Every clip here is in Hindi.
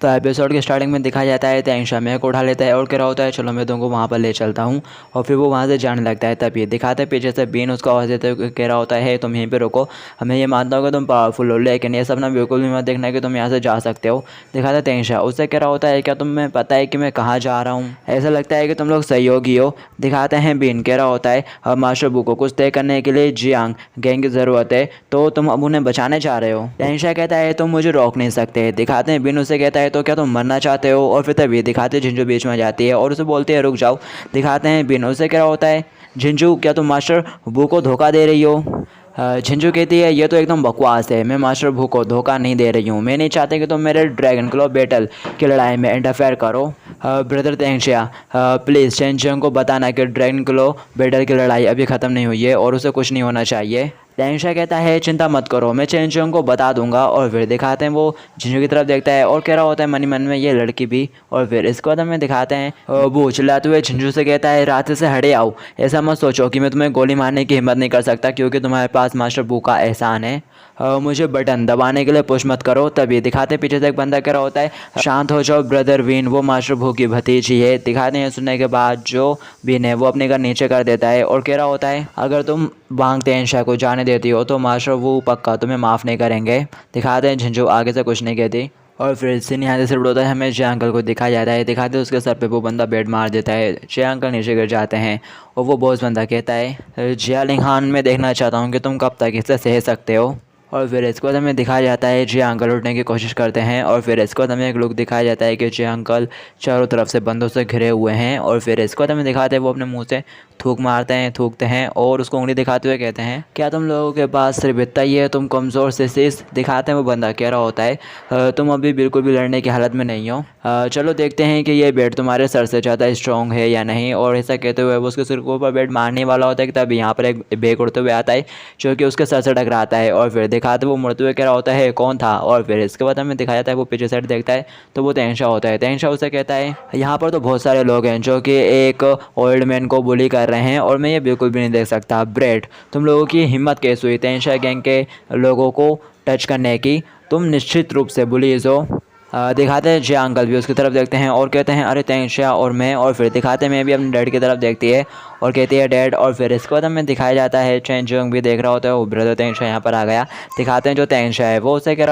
तो एपिसोड के स्टार्टिंग में दिखाया जाता है तेंशा मेह को उठा लेता है और कह रहा होता है चलो मैं तुमको वहाँ पर ले चलता हूँ। और फिर वो वहाँ से जाने लगता है। तभी दिखाते हैं पीछे से बीन उसको आवाज़ देते हुए कह रहा होता है तुम यहीं पे रुको, मैं ये मानता हूँ कि तुम पावरफुल हो, लेकिन ये सपना बिल्कुल भी मत देखना कि तुम यहाँ से जा सकते हो। दिखाते तेंशा उससे कह रहा होता है क्या तुम्हें पता है कि मैं कहाँ जा रहा हूँ, ऐसा लगता है कि तुम लोग सहयोगी हो। दिखाते हैं बीन कह रहा होता है मास्टर बू को कुछ तय करने के लिए जियांग गैंग की ज़रूरत है, तो तुम अब उन्हें बचाने जा रहे हो। तेंशा कहता है तुम मुझे रोक नहीं सकते। दिखाते हैं बीन उससे कहता है तो क्या तुम मरना चाहते हो। और फिर तभी दिखाते झिंझू बीच में जाती है और उसे बोलती है रुक जाओ। दिखाते हैं बीन उससे क्या होता है झिंझू क्या तुम मास्टर बू को धोखा दे रही हो। झिंझू कहती है ये तो एकदम बकवास है, मैं मास्टर भू को धोखा नहीं दे रही हूँ, मैं नहीं चाहती कि तुम मेरे ड्रैगन क्लॉ बैटल की लड़ाई में इंटरफेयर करो। ब्रदर तेंशिया प्लीज़ चेंजियांग को बताना कि ड्रैगन क्लॉ बैटल की लड़ाई अभी ख़त्म नहीं हुई है और उसे कुछ नहीं होना चाहिए। तेंशा कहता है चिंता मत करो, मैं चेंजियांग को बता दूंगा। और फिर दिखाते हैं वो झिंझू की तरफ देखता है और कह रहा होता है मनी मन में ये लड़की भी। और फिर इसके बाद हमें दिखाते हैं वो चिल्लाते हुए झिंझू से कहता है रास्ते से हटे आओ, ऐसा मत सोचो कि मैं तुम्हें गोली मारने की हिम्मत नहीं कर सकता क्योंकि तुम्हारे पास मास्टर बू का एहसान है। मुझे बटन दबाने के लिए पुश मत करो। तभी दिखाते पीछे से एक बंदा कह रहा होता है शांत हो जाओ ब्रदर विन, वो मास्टर भू की भतीजी है। दिखाते हैं सुनने के बाद जो विन है वो अपने घर नीचे कर देता है और कह रहा होता है अगर तुम वांग तेंशा को जाने देती हो तो मास्टर वो पक्का तुम्हें माफ़ नहीं करेंगे। दिखाते हैं झिंझू आगे से कुछ नहीं कहती। और फिर सीन यहाँ से होता है हमें जिया अंकल को दिखाया जाता है। दिखाते हैं उसके सर पे वो बंदा बेड मार देता है, जिया अंकल नीचे गिर जाते हैं और वो बॉस बंदा कहता है जिया लिंगहान मैं देखना चाहता हूँ कि तुम कब तक इसे सह सकते हो। और फिर इसको हमें दिखाया जाता है जिया अंकल उठने की कोशिश करते हैं। और फिर इसको हमें एक लुक दिखाया जाता है कि जिया अंकल चारों तरफ से बंदों से घिरे हुए हैं। और फिर इसको हमें दिखाते हैं वो अपने मुंह से थूक मारते हैं, थूकते हैं और उसको उंगली दिखाते हुए कहते हैं क्या तुम लोगों के पास सिर्फ इतना ही है, तुम कमज़ोर से शीश। दिखाते हैं वो बंदा कह रहा होता है तुम अभी बिल्कुल भी लड़ने की हालत में नहीं हो। चलो देखते हैं कि ये बेड तुम्हारे सर से ज़्यादा स्ट्रॉन्ग है या नहीं। और ऐसा कहते हुए वो उसके सिर के ऊपर बेड मारने वाला होता है कि तभी यहाँ पर एक बेग उड़ते हुए आता है जो कि उसके सर से टकराता है। और फिर दिखाते वो मुड़ते हुए कह रहा होता है कौन था। और फिर इसके बाद हमें दिखाया जाता है वो पीछे साइड देखता है तो वो तेंशा होता है। तेंशा उसे कहता है यहाँ पर तो बहुत सारे लोग हैं जो कि एक ओल्ड मैन को बुली कर रहे हैं और मैं ये बिल्कुल भी नहीं देख सकता। ब्रेड तुम लोगों की हिम्मत कैसे हुई तेंशा गैंग के लोगों को टच करने की, तुम निश्चित रूप से बुलीज हो। दिखाते हैं जिया अंकल भी उसकी तरफ देखते हैं और कहते हैं अरे तेंशा और मैं। और फिर दिखाते हैं मैं भी अपने डैड की तरफ देखती है और कहती है डैड। और फिर इसके बाद हमें दिखाया जाता है चेंजियांग भी देख रहा होता है वो ब्रदर तेंशा यहाँ पर आ गया। दिखाते हैं जो तेंशा है वो उसे कह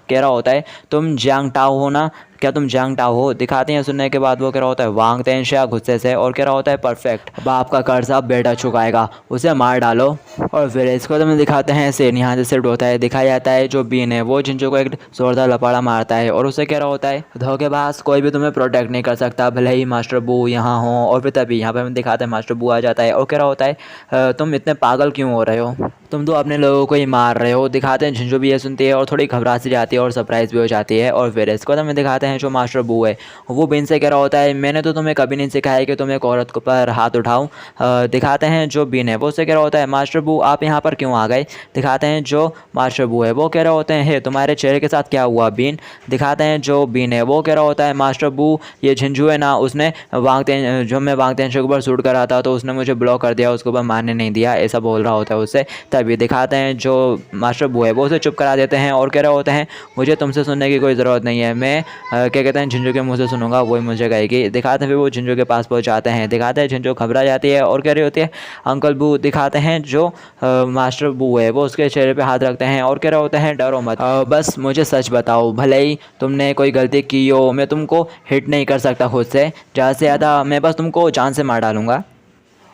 रहा होता है तुम जियांग टाओ हो ना, क्या तुम जियांग टाओ हो। दिखाते हैं सुनने के बाद वो कह रहा होता है वांग तेंशा गुस्से से और कह रहा होता है परफेक्ट, बाप का कर्जा बेटा चुकाएगा, उसे मार डालो। और फिर इसको तो हमें दिखाते हैं सीन यहाँ से शिफ्ट होता है। दिखाया जाता है जो बीन है वो झिंझू को एक जोरदार लपाड़ा मारता है और उसे कह रहा होता है धोखेबाज, कोई भी तुम्हें प्रोटेक्ट नहीं कर सकता भले ही मास्टर बू यहाँ हो। और फिर तभी यहाँ पर हमें दिखाते हैं मास्टर बू आ जाता है और कह रहा होता है तुम इतने पागल क्यों हो रहे हो, तुम तो अपने लोगों को ही मार रहे हो। दिखाते हैं झिंझू भी ये सुनती है और थोड़ी घबरा सी जाती है और सरप्राइज भी हो जाती है। और फिर इसको हमें दिखाते हैं जो मास्टर बू है वो बीन से कह रहा होता है मैंने तो तुम्हें कभी नहीं सिखाया कि तुम एक औरत पर हाथ उठाओ। दिखाते हैं जो बीन है वो उससे कह रहा होता है मास्टर बू आप यहाँ पर क्यों आ गए। दिखाते हैं जो मास्टर बू है वो कह रहे होते हैं तुम्हारे चेहरे के साथ क्या हुआ बीन। दिखाते हैं जो बीन है वो कह रहा होता है मास्टर बू ये झिंझू है ना, उसने जो मैं वांग तेंशा के ऊपर शूट कर रहा था तो उसने मुझे ब्लॉक कर दिया, उसके ऊपर मारने नहीं दिया, ऐसा बोल रहा होता है उससे। तभी दिखाते हैं जो मास्टर बू है वो उसे चुप करा देते हैं और कह रहे होते हैं मुझे तुमसे सुनने की कोई ज़रूरत नहीं है, मैं क्या कहते हैं झिंझू के मुँह से सुनूंगा, वही मुझे कहेगी। दिखाते हैं फिर वो झिंझू के पास पहुँच जाते हैं। दिखाते हैं झिंझू घबरा जाती है और कह रही होती है अंकल बू। दिखाते हैं जो मास्टर बू है वो उसके चेहरे पे हाथ रखते हैं और कह रहे होते हैं डरो मत, बस मुझे सच बताओ, भले ही तुमने कोई गलती की हो मैं तुमको हिट नहीं कर सकता खुद से, ज़्यादा से ज़्यादा मैं बस तुमको जान से मार डालूंगा।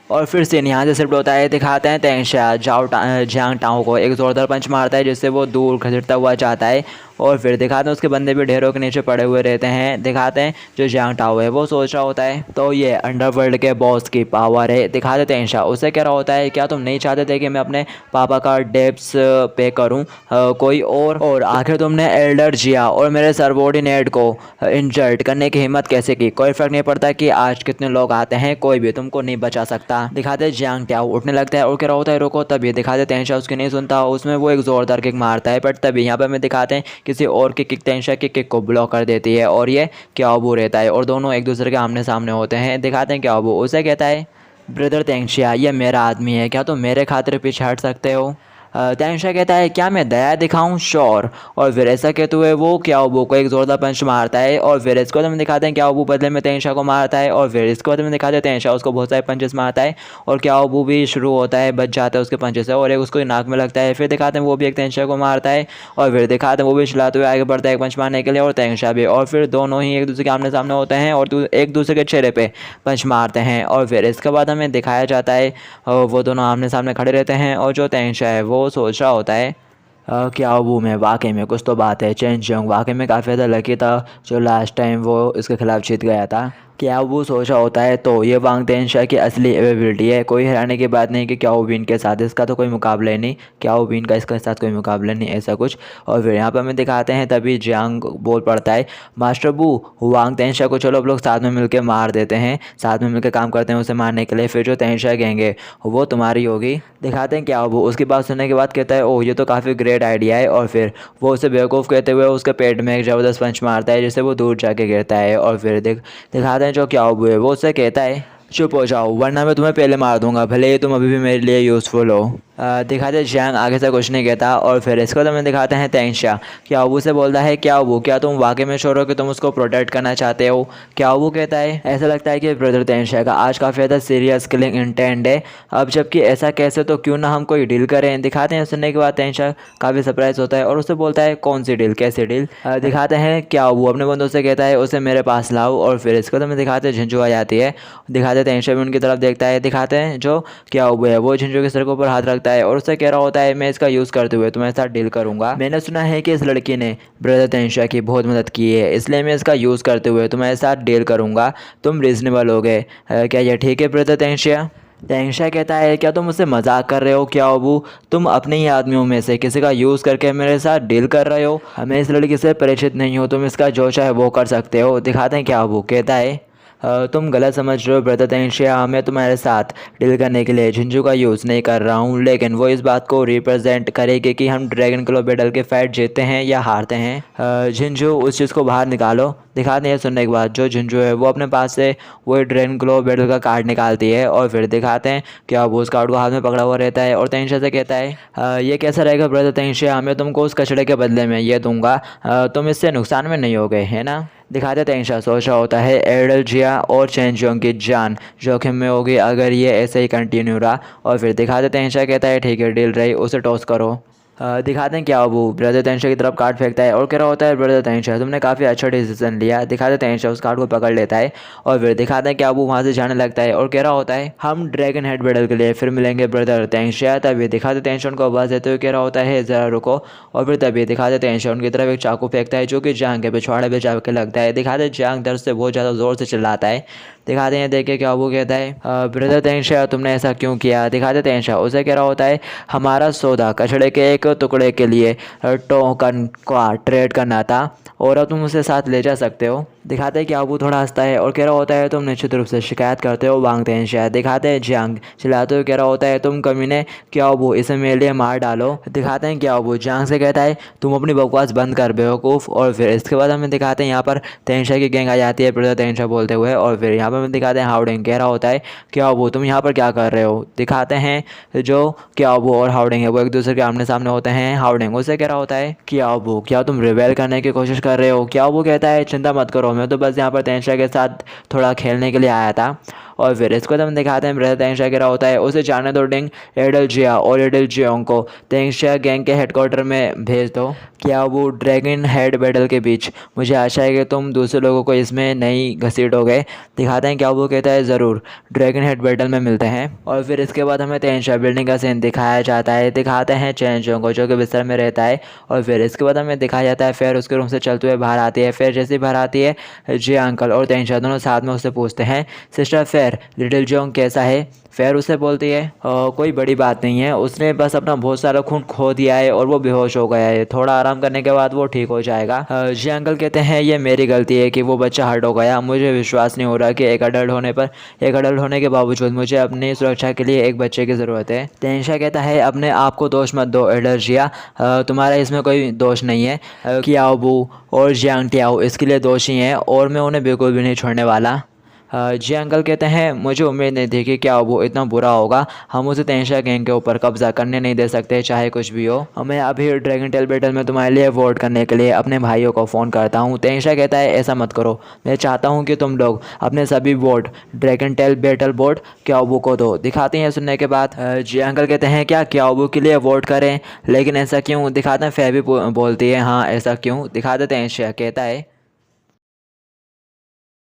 और फिर सीन यहाँ से शिफ्ट होता है। दिखाते हैं तेंशा जियांग टाओ को एक ज़ोरदार पंच मारता है जिससे वो दूर घसीटता हुआ जाता है। और फिर दिखाते हैं उसके बंदे भी ढेरों के नीचे पड़े हुए रहते हैं। दिखाते हैं जो जियांग टाओ है वो सोच रहा होता है तो ये अंडरवर्ल्ड के बॉस की पावर है। दिखाते तेंशा उसे कह रहा होता है क्या तुम नहीं चाहते थे कि मैं अपने पापा का डेब्स पे करूं कोई और आखिर तुमने एल्डर जिया और मेरे सबॉर्डिनेट को इंजर्ड करने की हिम्मत कैसे की। कोई फर्क नहीं पड़ता कि आज कितने लोग आते हैं, कोई भी तुमको नहीं बचा सकता। दिखाते जियांग टाओ उठने लगता है और कह रहा होता है रुको। तभी दिखाते तेंशा उसकी नहीं सुनता, उसमें वो एक जोरदार किक मारता है। बट तभी यहाँ पर हमें दिखाते हैं किसी और की किक तेंशा की किक को ब्लॉक कर देती है और ये क्याओबू रहता है और दोनों एक दूसरे के आमने सामने होते हैं। दिखाते हैं क्याओबू उसे कहता है ब्रदर तेंशा ये मेरा आदमी है, क्या तुम मेरे खातिर पीछे हट सकते हो। तेंशा कहता है क्या मैं दया दिखाऊं, श्योर। और फिर ऐसा कहते हुए वो क्याओबू को एक जोरदार पंच मारता है और फिर इसको हम दिखाते हैं क्याओबू बदले में तेंशा को मारता है और फिर इसको हम दिखाते हैं तेंशा उसको बहुत सारे पंचेस मारता है और क्याओबू भी शुरू होता है, बच जाता है उसके पंचेस से और एक उसको नाक में लगता है। फिर दिखाते हैं वो भी एक तेंशा को मारता है और फिर दिखाते हैं वो भी चिल्लाते हुए आगे बढ़ता है एक पंच मारने के लिए और तेंशा भी, और फिर दोनों ही एक दूसरे के आमने सामने होते हैं और एक दूसरे के चेहरे पे पंच मारते हैं। और फिर इसके बाद हमें दिखाया जाता है वो दोनों आमने सामने खड़े रहते हैं और जो तेंशा है वो सोच रहा होता है क्याओबू में वाकई में कुछ तो बात है, चेन जियोंग वाकई में काफ़ी ज़्यादा लकी था जो लास्ट टाइम वो इसके खिलाफ जीत गया था। क्याओबू सोचा होता है तो ये वांग तेंशा की असली एबिलिटी है, कोई हैरानी की बात नहीं कि क्याओबीन के साथ इसका तो कोई मुकाबला नहीं, क्याओबीन का इसके साथ कोई मुकाबला नहीं, ऐसा कुछ। और फिर यहाँ पर हमें दिखाते हैं तभी जियांग बोल पड़ता है मास्टर बू वांग तेंशा को चलो अब लोग साथ में मिलकर मार देते हैं, साथ में मिलकर काम करते हैं उसे मारने के लिए, फिर जो तेंशा गैंग वो तुम्हारी होगी। दिखाते हैं क्याओबू उसकी बात सुनने के बाद कहता है ओह ये तो काफ़ी ग्रेट आइडिया है और फिर वो उसे बेवकूफ़ कहते हुए उसके पेट में एक ज़बरदस्त पंच मारता है जिससे वो दूर जाके गिरता है। और फिर दिखाते हैं जो क्याओबू है वो उससे कहता है चुप हो जाओ वरना मैं तुम्हें पहले मार दूंगा, भले ही तुम अभी भी मेरे लिए यूज़फुल हो। दिखाते हैं जियांग आगे से कुछ नहीं कहता और फिर इसको तो हमें दिखाते हैं तेंशा क्याओबू से बोलता है क्याओबू क्या तुम वाकई में श्योर हो कि तुम उसको प्रोटेक्ट करना चाहते हो। क्याओबू कहता है ऐसा लगता है कि ब्रदर तेंशा का आज काफ़ी ज़्यादा सीरियस किलिंग इंटेंट है, अब जबकि ऐसा कैसे तो क्यों ना हम कोई डील करें। दिखाते हैं सुनने के बाद तेंशा काफ़ी सरप्राइज होता है और उससे बोलता है कौन सी डील, कैसी डील। दिखाते हैं क्याओबू अपने बंदों से कहता है उसे मेरे पास लाओ और फिर इसको तो हमें दिखाते हैं झिंझू आ जाती है, दिखाते हैं तेंशा भी उनकी तरफ देखता है। दिखाते हैं जो क्याओबू है वो झिंझू के सर के ऊपर हाथ रखता है और उससे कह रहा होता है मैं इसका यूज़ करते हुए तुम्हारे साथ डील करूंगा, मैंने सुना है कि इस लड़की ने ब्रदर तेंशा की बहुत मदद की है इसलिए मैं इसका यूज़ करते हुए तुम्हारे साथ डील करूंगा, तुम रीजनेबल हो गए, क्या यह ठीक है ब्रदर तेंशा। तेंशा कहता है क्या तुम मुझसे मजाक कर रहे हो क्याओबू, तुम अपने ही आदमियों में से किसी का यूज़ करके मेरे साथ डील कर रहे हो, हमें इस लड़की से परिचित नहीं हो, तुम इसका जो चाहे वो कर सकते हो। दिखाते हैं क्याओबू कहता है तुम गलत समझ रहे हो ब्रदर तेंशा, मैं तुम्हारे साथ डील करने के लिए झिंझू का यूज़ नहीं कर रहा हूँ, लेकिन वो इस बात को रिप्रेजेंट करेगी कि हम ड्रैगन क्लो बैटल के फाइट जीतते हैं या हारते हैं। झिंझू उस चीज़ को बाहर निकालो। दिखाते हैं सुनने के बाद जो झिंझू है वो अपने पास से वो ड्रैगन क्लो बैटल का कार्ड निकालती है और फिर दिखाते हैं कि अब उस कार्ड को हाथ में पकड़ा हुआ रहता है और तेंशा से कहता है ये कैसा रहेगा ब्रदर तेंशा, मैं तुमको उस कचड़े के बदले में ये दूंगा, तुम इससे नुकसान में नहीं हो गए है ना। दिखाते तेंशा सोच रहा होता है एडल जिया और चेन जियोंग की जान जोखिम में होगी अगर ये ऐसे ही कंटिन्यू रहा। और फिर दिखाते तेंशा कहता है ठीक है डील रही, उसे टॉस करो। दिखाते हैं क्याओबू ब्रदर तेंशा की तरफ कार्ड फेंकता है और कह रहा होता है ब्रदर तेंशा तुमने काफ़ी अच्छा डिसीजन लिया। दिखाते तेंशा उस कार्ड को पकड़ लेता है और फिर दिखाते हैं क्याओबू वहाँ से जाने लगता है और कह रहा होता है हम ड्रैगन हेड बैटल के लिए फिर मिलेंगे ब्रदर तेंशा। तभी दिखाते तेंशा उनको आवाज़ देते हुए कह रहा होता है ज़रा रुको और फिर तभी दिखाते तेंशा उनकी तरफ एक चाकू फेंकता है जो कि जियांग के पिछवाड़े पे जाके लगता है। दिखाते जियांग दर्द से बहुत ज़्यादा ज़ोर से चिल्लाता है। दिखाते हैं देख के क्याओबू कहता है ब्रदर तेंशा तुमने ऐसा क्यों किया। दिखाते तेंशा उसे कह रहा होता है हमारा सौदा कचड़े के एक टुकड़े के लिए टोकन का ट्रेड करना था और अब तुम उसे साथ ले जा सकते हो। दिखाते हैं क्याओबू थोड़ा हंसता है और कह रहा होता है तुम निश्चित रूप से शिकायत करते हो वांग तेंशा। दिखाते हैं जियांग चिल्लाते हुए कह रहा होता है तुम कमीने क्याओबू इसे मेरे लिए मार डालो। दिखाते हैं क्याओबू जियांग से कहता है तुम अपनी बकवास बंद कर बेवकूफ़। और फिर इसके बाद हमें दिखाते हैं यहाँ पर तेंशा की गैंग आ जाती है ब्रदर तेंशा बोलते हुए और फिर यहाँ पर हमें दिखाते हैं हाउडिंग कह रहा होता है क्याओबू तुम यहाँ पर क्या कर रहे हो। दिखाते हैं जो क्याओबू और हाउडिंग है वो एक दूसरे के आमने सामने होते हैं। हाउडिंग उसे कह रहा होता है क्याओबू क्या तुम रिवेल करने की कोशिश कर रहे हो। क्याओबू कहता है चिंता मत करो मैं तो बस यहाँ पर तेंशा के साथ थोड़ा खेलने के लिए आया था। और फिर इसको हम दिखाते हैं ब्रदर तेंशा कह रहा होता है उसे जाने दो डिंग एडल जिया और एडल जियोंग को तेंशा गैंग के हेडक्वार्टर में भेज दो। क्या वो ड्रैगन हेड बैटल के बीच मुझे आशा है कि तुम दूसरे लोगों को इसमें नहीं घसीटोगे। दिखाते हैं क्या वो कहता है ज़रूर ड्रैगन हेड बैटल में मिलते हैं। और फिर इसके बाद हमें तेंशा बिल्डिंग का सीन दिखाया जाता है। दिखाते हैं चेन जियोंग को जो कि बिस्तर में रहता है। और फिर इसके बाद हमें दिखाया जाता है फिर उसके रूम से चलते हुए बाहर आती है। फिर जैसे बाहर आती है जी अंकल और तेंशा दोनों साथ में उससे पूछते हैं सिस्टर फेयर लिटिल जियोंग कैसा है। फेयर उसे बोलती है कोई बड़ी बात नहीं है, उसने बस अपना बहुत सारा खून खो दिया है और वो बेहोश हो गया है, थोड़ा आराम करने के बाद वो ठीक हो जाएगा। जी अंकल कहते हैं ये मेरी गलती है कि वो बच्चा हर्ट हो गया, मुझे विश्वास नहीं हो रहा कि एक अडल्ट होने के बावजूद मुझे अपनी सुरक्षा के लिए एक बच्चे की ज़रूरत है। तेंशा कहता है अपने आप को दोष मत दो एडर्जिया, तुम्हारा इसमें कोई दोष नहीं है। कियाओबू और जियांग टियाओ इसके लिए दोषी हैं और मैं उन्हें बिल्कुल भी नहीं छोड़ने वाला। जी अंकल कहते हैं मुझे उम्मीद नहीं थी कि क्या वो इतना बुरा होगा। हम उसे तेंशा गैंग के ऊपर कब्जा करने नहीं दे सकते चाहे कुछ भी हो। मैं अभी ड्रैगन टेल बैटल में तुम्हारे लिए वोट करने के लिए अपने भाइयों को फ़ोन करता हूँ। तेंशा कहता है ऐसा मत करो, मैं चाहता हूँ कि तुम लोग अपने सभी vote dragon tail battle board क्याओबू को दो। दिखाते हैं सुनने के बाद जी अंकल कहते हैं क्या क्याओबू के लिए वोट करें, लेकिन ऐसा क्यों। दिखाते हैं फेबी बोलती है हाँ ऐसा क्यों। दिखा देते हैं। कहता है